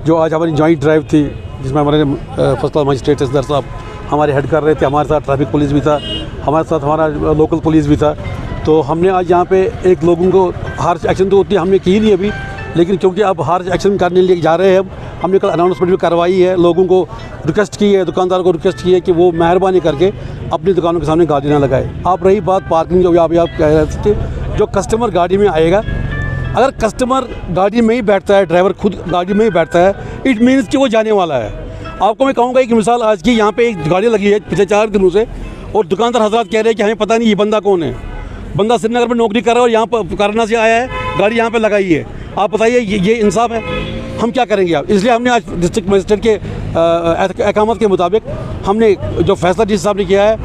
जो आज हमारी जॉइंट ड्राइव थी, जिसमें हमारे फर्स्ट क्लास मजिस्ट्रेट तहसीलदार साहब हमारे हेड कर रहे थे, हमारे साथ ट्रैफिक पुलिस भी था, हमारे साथ हमारा लोकल पुलिस भी था। तो हमने आज यहाँ पे एक लोगों को हार्श एक्शन तो उतनी हमने की नहीं अभी, लेकिन क्योंकि अब हार्श एक्शन करने लिए जा रहे हैं, हमने कल अनाउंसमेंट भी करवाई है, लोगों को रिक्वेस्ट की है, दुकानदार को रिक्वेस्ट की है कि वो मेहरबानी करके अपनी दुकानों के सामने गाड़ी ना लगाए। आप रही बात पार्किंग, जो आप कह रहे थे, जो कस्टमर गाड़ी में आएगा, अगर कस्टमर गाड़ी में ही बैठता है, ड्राइवर खुद गाड़ी में ही बैठता है, इट मीन्स कि वो जाने वाला है। आपको मैं कहूँगा एक मिसाल आज की, यहाँ पे एक गाड़ी लगी है पिछले 4 दिनों से, और दुकानदार हजरात कह रहे हैं कि हमें पता नहीं ये बंदा कौन है। बंदा श्रीनगर में नौकरी कर रहा है और यहाँ पर करना से आया है, गाड़ी यहाँ पे लगाई है। आप बताइए ये इंसाफ है? हम क्या करेंगे आप? इसलिए हमने आज डिस्ट्रिक्ट मजिस्ट्रेट के अहकामात के मुताबिक हमने जो फैसला जिस साहब ने किया है,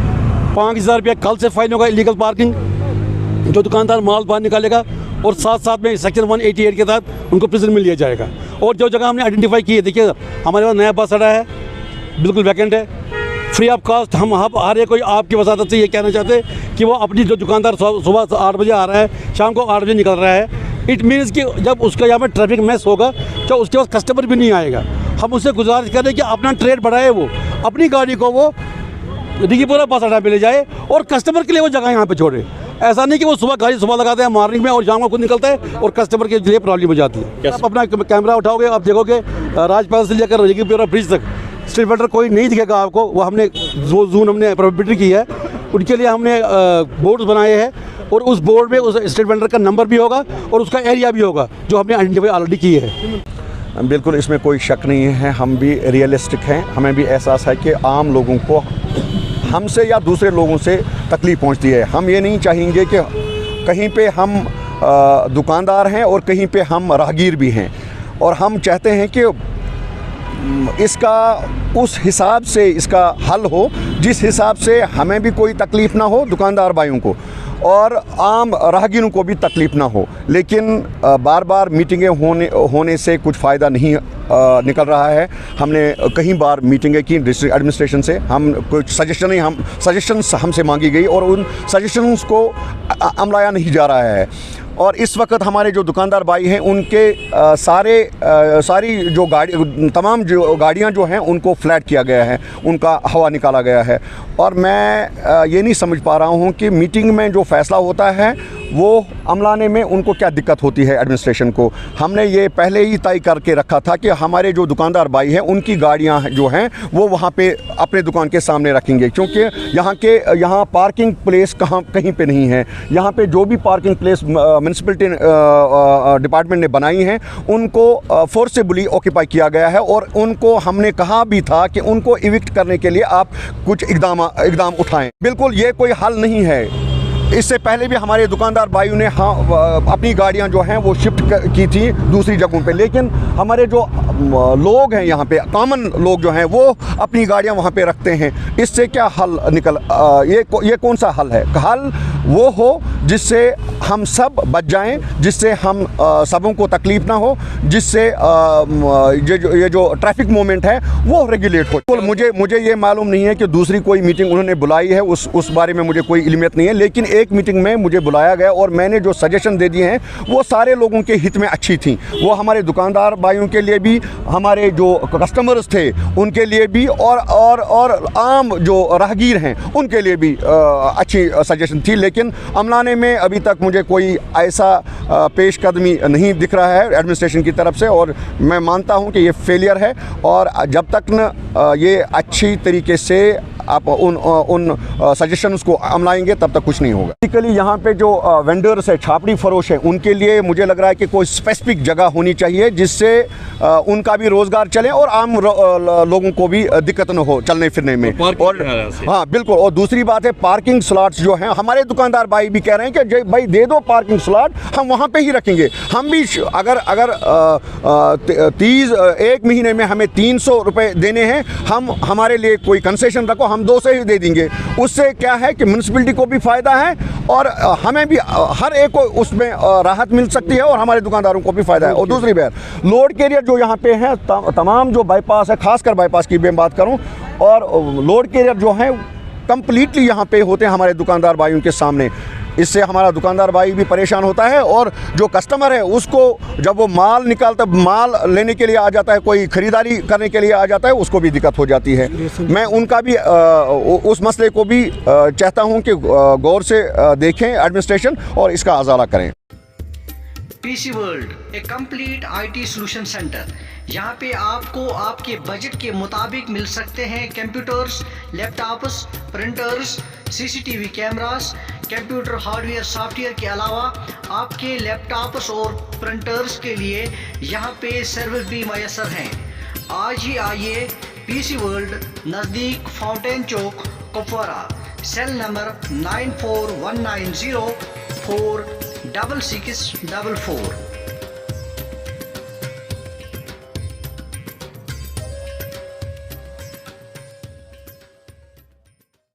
5000 रुपया कल से फाइन होगा इलीगल पार्किंग, जो दुकानदार माल बाहर निकालेगा, और साथ साथ में सेक्शन 188 के तहत उनको प्रिजन में लिया जाएगा। और जो जगह हमने आइडेंटिफाई की है, देखिए हमारे पास नया बस अड्डा है, बिल्कुल वैकेंट है, फ्री ऑफ कॉस्ट। हम हर एक कोई आपकी वसादत से ये कहना चाहते हैं कि वो अपनी जो दुकानदार सुबह 8 बजे आ रहा है, शाम को 8 बजे निकल रहा है, इट मीन्स कि जब उसका यहाँ पर ट्रैफिक मैस होगा तो उसके पास कस्टमर भी नहीं आएगा। हम उससे गुजारिश कर रहे हैं कि अपना ट्रेड बढ़ाए, वो अपनी गाड़ी को वो डिगीपुरा बस अड्डा पे ले जाए और कस्टमर के लिए वो जगह यहाँ पे छोड़े। ऐसा नहीं कि वो गाड़ी सुबह लगाते हैं मॉर्निंग में और शाम को खुद निकलता है और कस्टमर के लिए प्रॉब्लम हो जाती है। आप अपना कैमरा उठाओगे, आप देखोगे राजपाल से लेकर डिगीपुरा ब्रिज तक स्ट्रीट वेंडर कोई नहीं दिखेगा आपको। वो हमने जो जोन हमने प्रोहिबिटेड की है, उनके लिए हमने बोर्ड बनाए हैं, और उस बोर्ड में उस स्ट्रीट वेंडर का नंबर भी होगा और उसका एरिया भी होगा, जो हमने आइडेंटिफाई ऑलरेडी की है। बिल्कुल, इसमें कोई शक नहीं है। हम भी रियलिस्टिक हैं, हमें भी एहसास है कि आम लोगों को हमसे या दूसरे लोगों से तकलीफ़ पहुंचती है। हम ये नहीं चाहेंगे कि कहीं पे हम दुकानदार हैं और कहीं पे हम राहगीर भी हैं, और हम चाहते हैं कि इसका उस हिसाब से इसका हल हो जिस हिसाब से हमें भी कोई तकलीफ़ ना हो, दुकानदार भाइयों को, और आम राहगीरों को भी तकलीफ़ ना हो। लेकिन बार बार मीटिंगें होने से कुछ फ़ायदा नहीं निकल रहा है। हमने कई बार मीटिंगें की डिस्ट्रिक्ट एडमिनिस्ट्रेशन से, हम कुछ सजेशंस हमसे मांगी गई और उन सजेशंस को अमलाया नहीं जा रहा है। और इस वक्त हमारे जो दुकानदार भाई हैं, उनके सारी जो तमाम जो गाड़ियां जो हैं उनको फ्लैट किया गया है, उनका हवा निकाला गया है। और मैं ये नहीं समझ पा रहा हूं कि मीटिंग में जो फ़ैसला होता है वो अमलाने में उनको क्या दिक्कत होती है एडमिनिस्ट्रेशन को। हमने ये पहले ही तय करके रखा था कि हमारे जो दुकानदार भाई हैं उनकी गाड़ियां जो हैं वो वहाँ पे अपने दुकान के सामने रखेंगे, क्योंकि यहाँ पार्किंग प्लेस कहीं पे नहीं है। यहाँ पे जो भी पार्किंग प्लेस म्यूनसिपलिटी डिपार्टमेंट ने बनाई हैं उनको फोर्सेबली ऑक्यूपाई किया गया है, और उनको हमने कहा भी था कि उनको इविक्ट करने के लिए आप कुछ इकदाम उठाएं। बिल्कुल ये कोई हल नहीं है। इससे पहले भी हमारे दुकानदार भाइयों ने अपनी गाड़ियां जो हैं वो शिफ्ट की थी दूसरी जगहों पे, लेकिन हमारे जो लोग हैं यहाँ पे, कॉमन लोग जो हैं, वो अपनी गाड़ियां वहाँ पे रखते हैं। इससे क्या हल ये कौन सा हल है? हल वो हो जिससे हम सब बच जाएं, जिससे हम सबों को तकलीफ़ ना हो, जिससे ये जो ट्रैफिक मूवमेंट है वो रेगुलेट हो। तो मुझे ये मालूम नहीं है कि दूसरी कोई मीटिंग उन्होंने बुलाई है, उस बारे में मुझे कोई इल्मियत नहीं है। लेकिन एक मीटिंग में मुझे बुलाया गया और मैंने जो सजेशन दे दिए हैं वो सारे लोगों के हित में अच्छी थी। वो हमारे दुकानदार भाइयों के लिए भी, हमारे जो कस्टमर्स थे उनके लिए भी, और आम जो राहगीर हैं उनके लिए भी अच्छी सजेशन थी। लेकिन अमलाने में अभी तक मुझे कोई ऐसा पेशकदमी नहीं दिख रहा है एडमिनिस्ट्रेशन की तरफ से, और मैं मानता हूं कि ये फेलियर है। और जब तक न ये अच्छी तरीके से आप उन सजेशंस को अमलाएंगे तब तक कुछ नहीं होगा। बेसिकली यहाँ पे जो वेंडर्स है, छापड़ी फरोश है, उनके लिए मुझे लग रहा है कि कोई स्पेसिफिक जगह होनी चाहिए जिससे उनका भी रोज़गार चले और आम लोगों को भी दिक्कत न हो चलने फिरने में। और हाँ बिल्कुल, और दूसरी बात है पार्किंग स्लॉट्स जो हैं, हमारे दुकानदार भाई भी कह रहे हैं कि भाई दे दो पार्किंग स्लॉट, हम वहाँ पे ही रखेंगे। हम भी अगर 1 महीने में हमें 300 रुपये देने हैं, हमारे लिए कोई कंसेशन रखो, हम 200 ही दे देंगे। उससे क्या है कि म्यूनसिपलिटी को भी फ़ायदा है और हमें भी, हर एक को उसमें राहत मिल सकती है और हमारे दुकानदारों को भी फ़ायदा है। और दूसरी बात, लोड कैरियर जो यहाँ पे हैं, तमाम जो बाईपास है, खासकर बाईपास की मैं बात करूँ, और लोड कैरियर जो हैं कंप्लीटली यहाँ पे होते हैं हमारे दुकानदार भाइयों के सामने। इससे हमारा दुकानदार भाई भी परेशान होता है और जो कस्टमर है उसको जब वो माल निकालता, माल लेने के लिए आ जाता है, कोई ख़रीदारी करने के लिए आ जाता है, उसको भी दिक्कत हो जाती है। मैं उनका भी उस मसले को भी चाहता हूं कि गौर से देखें एडमिनिस्ट्रेशन और इसका अजाला करें। PC world, A complete IT solution centre. यहाँ पे आपको आपके बजट के मुताबिक मिल सकते हैं computers, laptops, printers, CCTV cameras, computer hardware software के अलावा आपके लैपटॉप्स और प्रिंटर्स के लिए यहाँ पे सर्विस भी मैसर हैं। आज ही आइए पीसी वर्ल्ड, नज़दीक फाउंटेन चौक, कुपवारा। Cell number 9419046644।